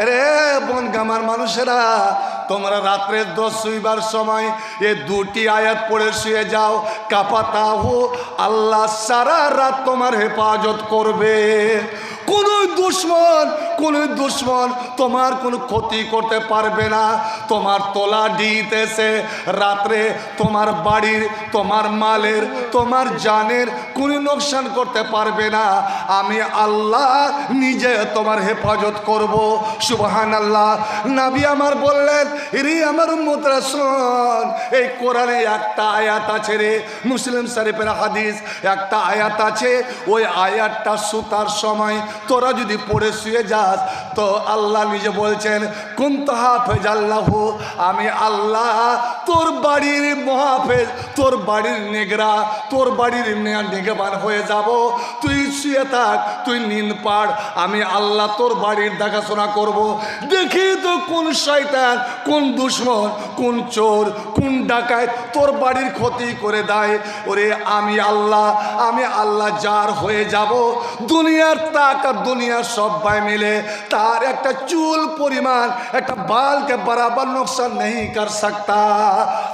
রে বনগামার মানুষেরা, তোমরা রাত্রে 10 শুইবার সময় এই দুটি আয়াত পড়ে শুয়ে যাও, কাফাতাহু, আল্লাহ সারা রাত তোমার হেফাজত করবে। কোন দুশ্মন তোমার কোনো ক্ষতি করতে পারবে না। তোমার তোলা ডিতেছে রাত্রে তোমার বাড়ির, তোমার মালের, তোমার জানের কোনো নোকসান করতে পারবে না। আমি আল্লাহ নিজে তোমার হেফাজত করব। সুবহানাল্লাহ। নবী আমার বললেন, রে আমার উম্মতরা শোন, এই কোরআনে একটা আয়াত আছে রে, মুসলিম শরীফের হাদিস, একটা আয়াত আছে, ওই আয়াতটা সুতার সময় তোরা যদি পড়ে শুয়ে যাস তো আল্লাহ নিজে বলছেন, কুনতু হাফেজ আল্লাহু, আমি আল্লাহ তোর বাড়ির মহাফেজ, তোর বাড়ির নেগরা, তোর বাড়ির নেগেবান হয়ে যাব। তুই শুয়ে থাক, তুই নিন পাড়, আমি আল্লাহ তোর বাড়ির দেখাশোনা করব। দেখি তো কোন শয়তান, কোন দুশ্মন, কোন চোর, কোন ডাকাত তোর বাড়ির ক্ষতি করে দেয়। ওরে আমি আল্লাহ যার হয়ে যাব, দুনিয়ার তাকাত, দুনিয়ার সবাই মিলে তার একটা চুল পরিমাণ, একটা বালকে বরাবর নুকসান नहीं कर सकता।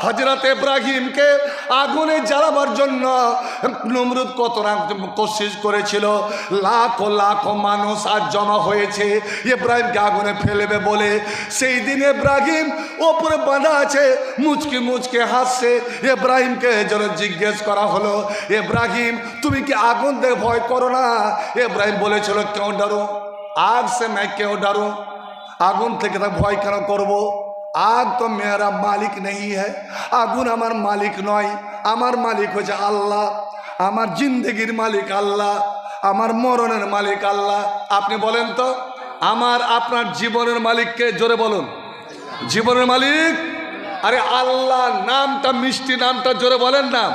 হযরত ইব্রাহিমকে আগুনে জ্বালাবার জন্য নমরুদ কত না কোশিশ করেছিল, লাখো লাখো মানুষ আজ জমা হয়েছে ইব্রাহিমকে আগুনে ফেলবে বলে। সেই দিন ইব্রাহিম ওপরে বাঁধা আছে, মুচকি মুচকে হাসছে। ইব্রাহিমকে যেন জিজ্ঞেস করা হলো, ইব্রাহিম তুমি কি আগুন দেখে ভয় করো না? ইব্রাহিম বলেছিল, কেউ ডরো, आग से मैं क्यों डरूं? আগুন থেকে তা ভয় কেন করব? আগ তো মেরা মালিক नहीं है, আগুন আমার মালিক নয়, আমার মালিক হচ্ছে আল্লাহ। আমার জিন্দগির মালিক আল্লাহ, আমার মরণের মালিক আল্লাহ। আপনি বলেন তো, আমার আপনার জীবনের মালিককে? জোরে বলুন। জীবনের মালিক? আরে আল্লাহ নামটা মিষ্টি, নামটা জোরে বলেন না।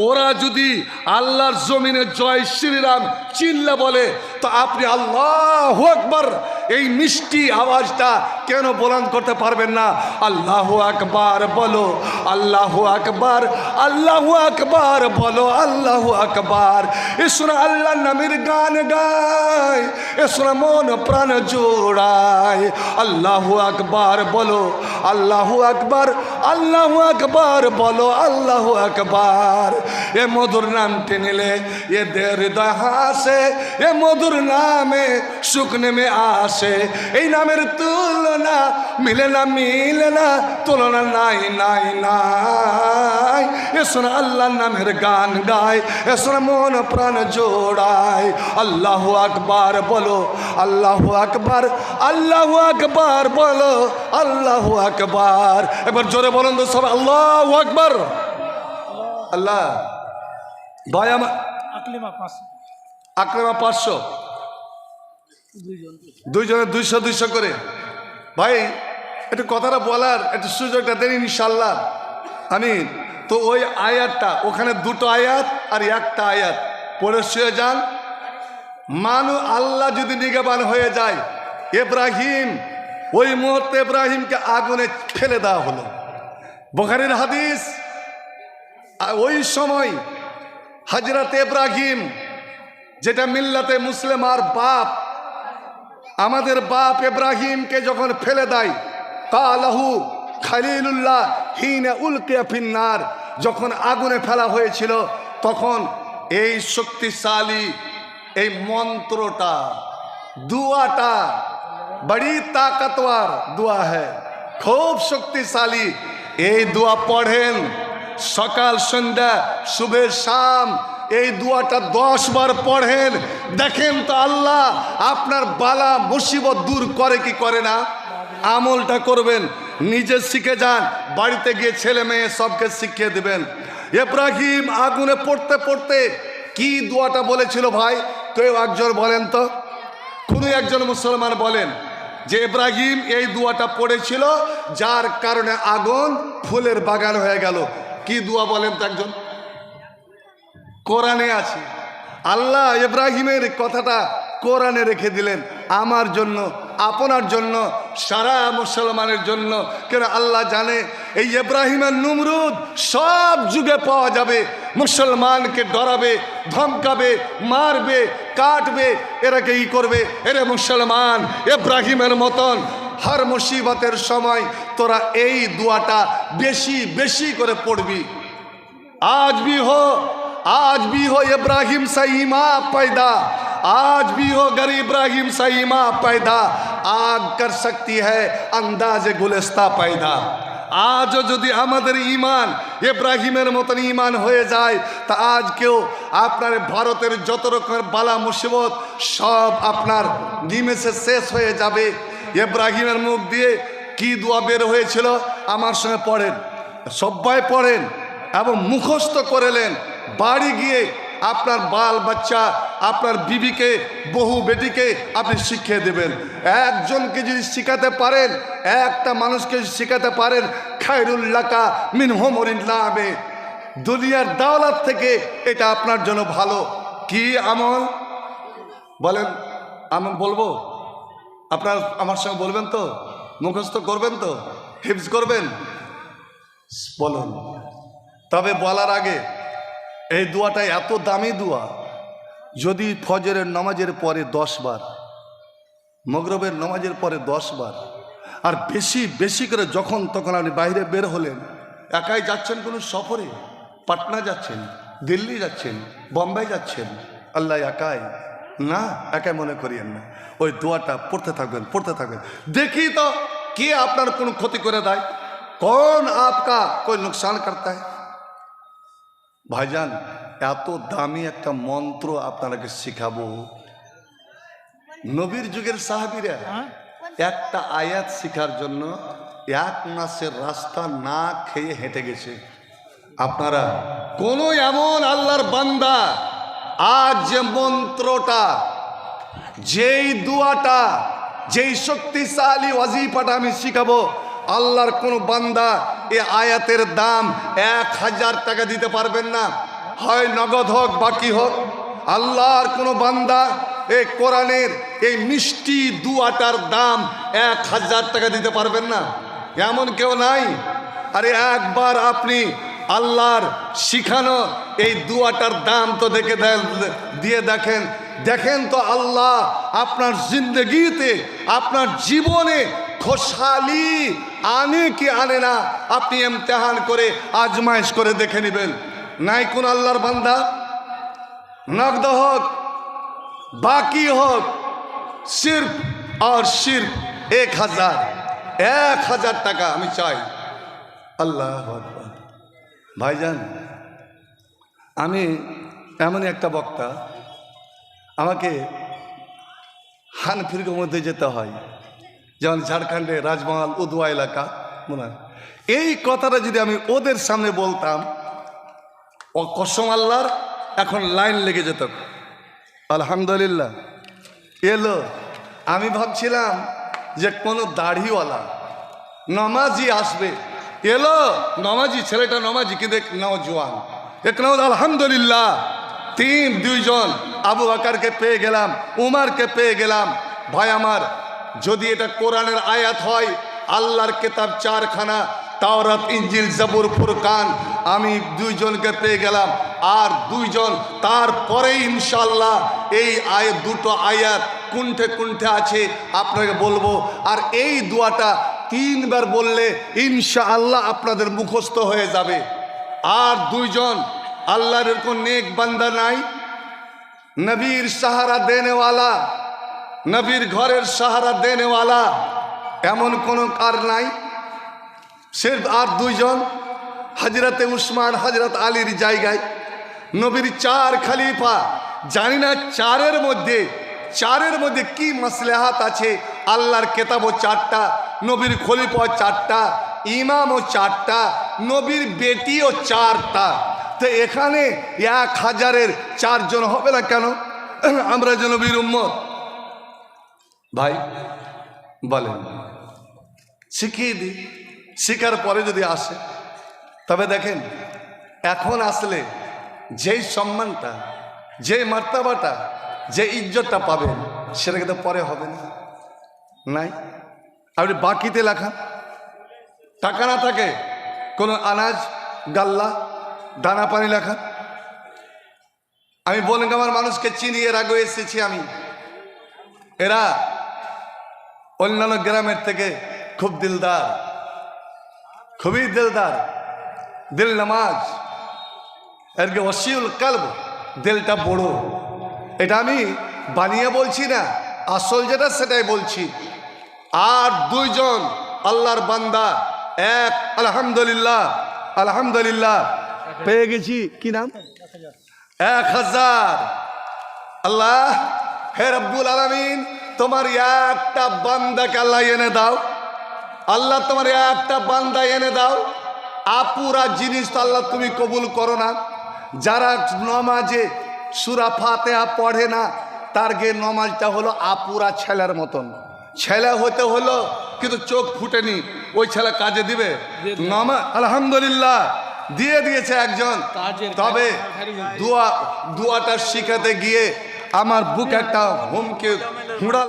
ওরা যদি আল্লাহর জমিনে জয় শ্রীরাম চিল্লা বলে তো আপনি আল্লাহু আকবার এই মিষ্টি আওয়াজটা কেন বুলন্দ করতে পারবেন না? আল্লাহু আকবার বলো, আল্লাহু আকবার, আল্লাহু আকবার বলো, আল্লাহু আকবার। এসরা আল্লাহ নামের গান গায়, এসরা মন প্রাণ জোড়ায়। আল্লাহু আকবার বলো, আল্লাহু আকবার, আল্লাহু আকবার বলো, আল্লাহু আকবার। এ মধুর নামটি নিলে এ দের হৃদয় হাসে, এ মধুর নামে সুখ নেমে আসে। এই নামের তুলনা মিলে না, মিলে না, তুলনা নাই নাই নাই। এ শোনা আল্লাহর নামের গান গায়, এ শোনা মন প্রাণ জোড়ায়। আল্লাহু আকবার বলো, আল্লাহু আকবার, আল্লাহু আকবার বলো, আল্লাহু আকবার। এবার জোরে বলুন তো সব আল্লাহু আকবার। আল্লাহ ভাই আমার আকলিমা 500 আকলেমা 500, দুইজনের 200 200 করে। ভাই একটু কথাটা বলার একটু সুযোগটা দেন ইনশাল্লাহ। আমি তো ওই আয়াতটা, ওখানে দুটো আয়াত আর একটা আয়াত পড়ে শুয়ে যান। আল্লাহ যদি নিগেবান হয়ে যায়, ইব্রাহিম ওই মুহূর্তে ইব্রাহিমকে আগুনে ফেলে দেওয়া হলো। বুখারীর হাদিস। ওই সময় হযরত ইব্রাহিম, যেটা মিল্লাতে মুসলিমার বাপ, আমাদের বাপ ইব্রাহিমকে যখন ফেলে দেয়, কালাহু খলিলুল্লাহ হিনা উলকিয়া ফিন্নার, যখন আগুনে ফেলা হয়েছিল তখন এই শক্তিশালী এই মন্ত্রটা, দুয়াটা বড়ি তাকতওয়ার দুয়া হ্যায়, খুব শক্তিশালী। এই দুয়া পড়েন সকাল সন্ধ্যা শুভে শাম, এই দুয়াটা 10 বার পড়েন। দেখেন তো আল্লাহ আপনার বালা মুসিবত দূর করে কি করে না। আমলটা করবেন, নিজে শিখে যান, বাড়িতে গিয়ে ছেলে মেয়ে সবকে শিখিয়ে দেবেন। ইব্রাহিম আগুনে পড়তে পড়তে কি দুয়াটা বলেছিল ভাই? কেউ একজন বলেন তো, কোনো একজন মুসলমান বলেন যে ইব্রাহিম এই দুয়াটা পড়েছিল যার কারণে আগুন ফুলের বাগান হয়ে গেল। কি দুয়া বলেন তো একজন? কোরআনে আছে। আল্লাহ ইব্রাহিমের কথাটা কোরআনে রেখে দিলেন আমার জন্য, আপনার জন্য, সারা মুসলমানের জন্য। কেন আল্লাহ জানে এই ইব্রাহিমের নমরুদ সব যুগে পাওয়া যাবে। মুসলমানকে ডরাবে, ধমকাবে, মারবে, কাটবে, এরাকে ই করবে। এরে মুসলমান, ইব্রাহিমের মতন হর মুসিবতের সময় তোরা এই দুয়াটা বেশি বেশি করে পড়বি। आज भी हो इब्राहिम सा ईमान पैदा, आज भी हो गरीब इब्राहिम सा ईमान पैदा, आग कर सकती है अंदाज गुलिस्ता पैदा। আজও যদি আমাদের ইমান ইব্রাহিমের মতন ইমান হয়ে যায়, তা আজ কেউ আপনার ভারতের যত রকমের বালা মুসিবত সব আপনার নিমেষে শেষ হয়ে যাবে। ইব্রাহিমের মুখ দিয়ে কি দোয়া বের হয়েছিল আমার সঙ্গে পড়েন, সবাই পড়েন এবং মুখস্থ করেলেন। বাড়ি গিয়ে আপনার বাল বাচ্চা, আপনার বিবিকে, বহু বেটিকে আপনি শিখিয়ে দেবেন। একজনকে যদি শিখাতে পারেন, একটা মানুষকে শিখাতে পারেন, খায়রুল্লাকা মিন হুমুরিন নাআমে, দুনিয়ার দাওলাত থেকে এটা আপনার জন্য ভালো। কি আমল বলেন? আমি বলবো, আপনার আমার সঙ্গে বলবেন তো, মুখস্থ করবেন তো, হিফজ করবেন? বলুন। তবে বলার আগে এই দোয়াটা এত দামি দোয়া, যদি ফজরের নামাজের পরে 10 বার, মগরবের নামাজের পরে 10 বার, আর বেশি বেশি করে যখন তখন আপনি বাইরে বের হলেন, একাই যাচ্ছেন কোনো সফরে, পাটনা যাচ্ছেন, দিল্লি যাচ্ছেন, বোম্বাই যাচ্ছেন, আল্লাহ একাই না, একাই মনে করিয়েন না। ওই দোয়াটা পড়তে থাকবেন, পড়তে থাকবেন। দেখি তো কে আপনার কোনো ক্ষতি করে দেয়, कौन आपका कोई नुकसान करता है। ভাইজান এত দামি একটা মন্ত্র আপনাকে শিখাবো। নবীর যুগের সাহাবীরা একটা আয়াত শিখার জন্য 1 মাসের রাস্তা না খেয়ে হেঁটে গেছে। আপনারা কোন এমন আল্লাহর বান্দা আজ যে মন্ত্রটা, যেই দুয়াটা, যেই শক্তিশালী ওয়াজিফাটা আমি শিখাবো, আল্লাহর কোন বান্দা এ আয়াতের দাম 1000 টাকা দিতে পারবেন না, হয় নগদ হোক বাকি হোক। আল্লাহর কোন বান্দা এই কোরআনের এই মিষ্টি দুয়াটার দাম 1000 টাকা দিতে পারবেন না? এমন কেউ নাই? আরে একবার আপনি আল্লাহর শিখানো এই দুয়াটার দাম তো দিয়ে দেখেন। দেখেন তো আল্লাহ আপনার জিন্দগিতে, আপনার জীবনে খুশহালি আনে কি আনে না, আপনি ইমতিহান করে আজমাইশ করে দেখে নেবেন। নাই কোন আল্লাহর বান্দা, নগদ হোক বাকি হোক, সির্ফ আর সির্ফ 1000 টাকা আমি চাই। আল্লাহ আকবার। ভাইজান, আমি এমনই একটা বক্তা, আমাকে হানফির মধ্যে যেতে হয়, যেমন ঝাড়খণ্ডে রাজমহল উদুয়া এলাকা মনে হয়। এই কথাটা যদি আমি ওদের সামনে বলতাম, ও কসম আল্লাহর এখন লাইন লেগে যেত। আলহামদুলিল্লাহ এলো। আমি ভাবছিলাম যে কোনো দাড়িওয়ালা নমাজি আসবে, এলো নমাজি, ছেলেটা নমাজি কিন্তু এক নওজোয়ান, এক আলহামদুলিল্লাহ। দুইজন আবু বকরকে পেয়ে গেলাম, উমারকে পেয়ে গেলাম। ভাই আমার, যদি এটা কোরআনের আয়াত হয়, আল্লাহর কিতাব 4খানা, তাওরাত, ইনজিল, জবুর, ফুরকান, আমি দুইজনকে পেয়ে গেলাম। আর দুইজন তারপরে ইনশাআল্লাহ এই দুটো আয়াত কুণ্ঠে কুণ্ঠে আছে আপনাকে বলবো। আর এই দোয়াটা 3 বার বললে ইনশাআল্লাহ আপনাদের মুখস্থ হয়ে যাবে। আর দুইজন আল্লাহর এরকম নেক বান্দা নাই, নবীর সাহারা দেনেওয়ালা, নবীর ঘরের সাহারা দেনেওয়ালা এমন কোনো কার নাই। সির্ফ আর দুইজন, হজরতে উসমান, হজরত আলীর জায়গায় নবীর 4 খলিফা। জানি না চারের মধ্যে কি মাসলাহাত আছে। আল্লাহর কেতাবও 4টা, নবীর খলিফাও 4টা, ইমামও 4টা, নবীর বেটিও 4টা। তো এখানে 1000-এর 4 জন হবে না কেন? আমরা যে নবীর উম্মত। ভাই বলেন, শিখিয়ে দিই, শিখার পরে যদি আসে তবে দেখেন, এখন আসলে যেই সম্মানটা, যে মর্তবাটা, যে ইজ্জতটা পাবেন সেটা কিন্তু পরে হবে না। নাই আপনি বাকিতে লেখা টাকা না থাকে, কোনো আনাজ গাল্লা দানা পানি লেখা। আমি বলেন আমার মানুষকে চিনি, এর আগে এসেছি আমি। এরা অন্যান্য গ্রামের থেকে খুব দিলদার, খুবই দিলদার, দিল নামাজ, এরকে ওয়াসিউল কলব, দিলটা বড়। এটা আমি বানিয়ে বলছি না, আসল যেটা সেটাই বলছি। আর দুইজন আল্লাহর বান্দা, এক আলহামদুলিল্লাহ, আলহামদুলিল্লাহ পেয়ে গেছি। কি নাম? 1000। আল্লাহ হে রব্বুল আলামিন, তোমার একটা বান্দাকে আল্লাহ এনে দাও। আল্লাহ তোমার একটা বান্দা এনে দাও। আপুরা জিনিস তো আল্লাহ তুমি কবুল করো না। যারা নমাজে সূরা ফাতিহা পড়ে না, তার গে নমাজটা হলো আপুরা ছেলের মতন। ছেলে হতে হলো কিন্তু চোখ ফুটেনি, ওই ছেলে কাজে দিবে নমাজ? আলহামদুলিল্লাহ দিয়ে দিয়েছে একজন। তবে দুয়াটা শিখাতে গিয়ে আমার বুক একটা হুমকে হুঁড়া